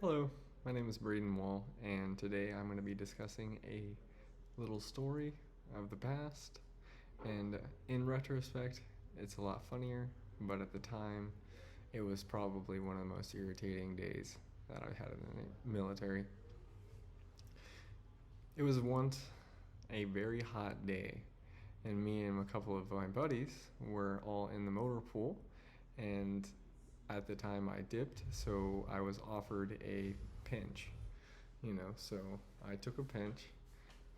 Hello, my name is Braden Wall, and today I'm going to be discussing a little story of the past. And in retrospect, it's a lot funnier, but at the time, it was probably one of the most irritating days that I had in the military. It was once a very hot day, and me and a couple of my buddies were all in the motor pool, and at the time I dipped, so I was offered a pinch, so I took a pinch,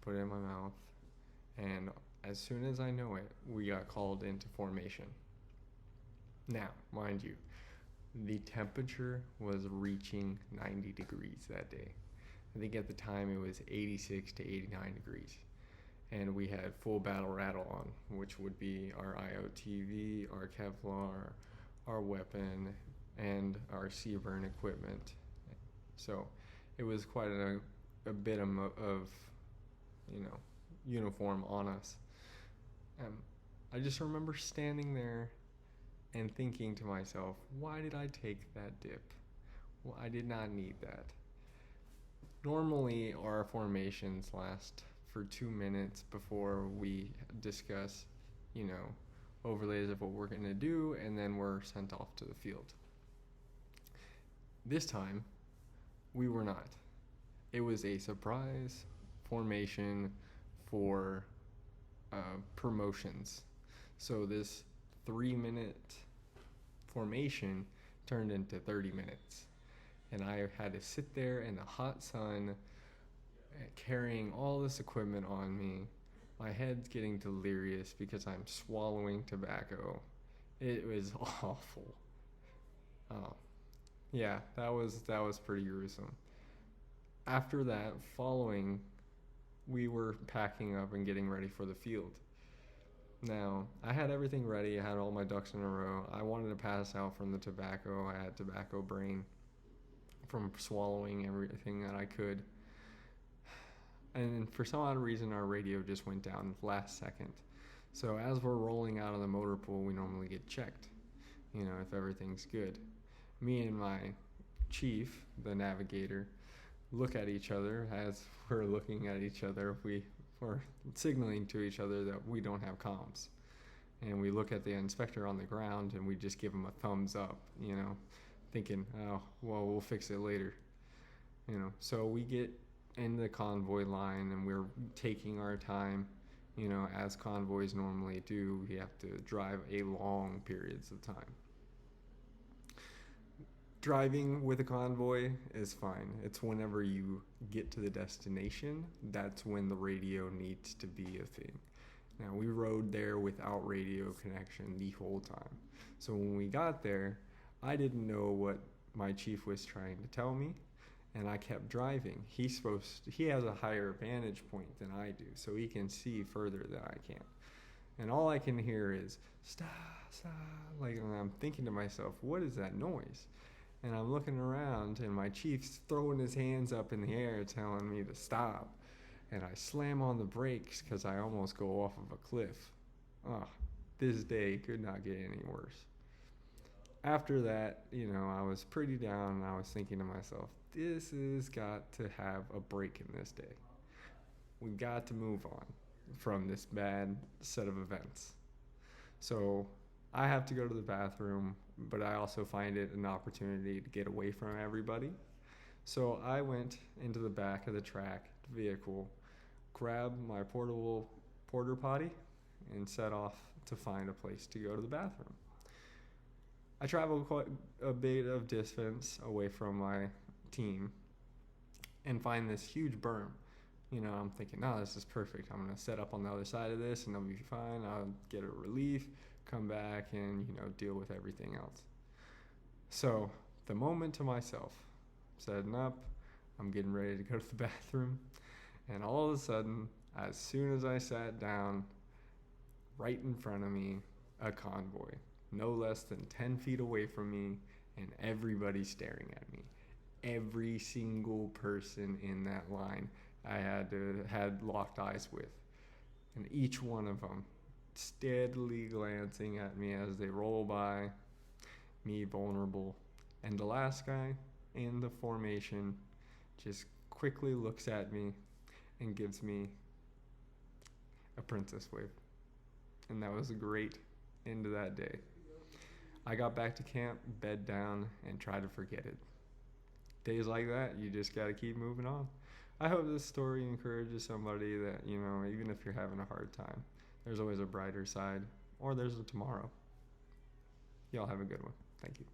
put it in my mouth, and as soon as I know it, we got called into formation. Now, mind you, the temperature was reaching 90 degrees that day. I think at the time it was 86 to 89 degrees. And we had full battle rattle on, which would be our IOTV, our Kevlar, our weapon, and our CBRN equipment. So it was quite a bit of uniform on us. I just remember standing there and thinking to myself, why did I take that dip? Well, I did not need that. Normally, our formations last for 2 minutes before we discuss, overlays of what we're going to do, and then we're sent off to the field. This time, we were not. It was a surprise formation for promotions. So this 3-minute formation turned into 30 minutes. And I had to sit there in the hot sun carrying all this equipment on me. My head's getting delirious because I'm swallowing tobacco. It was awful. Yeah, that was pretty gruesome. After that, we were packing up and getting ready for the field. Now, I had everything ready. I had all my ducks in a row. I wanted to pass out from the tobacco. I had tobacco brain from swallowing everything that I could. And for some odd reason, our radio just went down last second. So as we're rolling out of the motor pool, we normally get checked, if everything's good. Me and my chief, the navigator, look at each other as we're looking at each other. We're signaling to each other that we don't have comms. And we look at the inspector on the ground and we just give him a thumbs up, thinking, oh, well, we'll fix it later. So we get in the convoy line and we're taking our time, as convoys normally do. We have to drive a long periods of time. Driving with a convoy is fine. It's whenever you get to the destination, that's when the radio needs to be a thing. Now, we rode there without radio connection the whole time. So when we got there, I didn't know what my chief was trying to tell me, and I kept driving. He has a higher vantage point than I do, so he can see further than I can. And all I can hear is, stop, and I'm thinking to myself, what is that noise? And I'm looking around, and my chief's throwing his hands up in the air telling me to stop. And I slam on the brakes because I almost go off of a cliff. This day could not get any worse. After that, I was pretty down, and I was thinking to myself, this has got to have a break in this day. We've got to move on from this bad set of events. So I have to go to the bathroom, but I also find it an opportunity to get away from everybody. So I went into the back of the track vehicle, grabbed my portable porta potty, and set off to find a place to go to the bathroom. I traveled quite a bit of distance away from my team and find this huge berm. I'm thinking, this is perfect. I'm going to set up on the other side of this and it'll be fine. I'll get a relief, come back, and, deal with everything else. So the moment to myself, setting up, I'm getting ready to go to the bathroom. And all of a sudden, as soon as I sat down, right in front of me, a convoy, no less than 10 feet away from me, and everybody staring at me. Every single person in that line I had locked eyes with. And each one of them steadily glancing at me as they roll by, me vulnerable. And the last guy, in the formation just quickly looks at me and gives me a princess wave. And that was a great end to that day. I got back to camp, bed down, and tried to forget it. Days like that, you just got to keep moving on. I hope this story encourages somebody that, even if you're having a hard time, there's always a brighter side, or there's a tomorrow. Y'all have a good one. Thank you.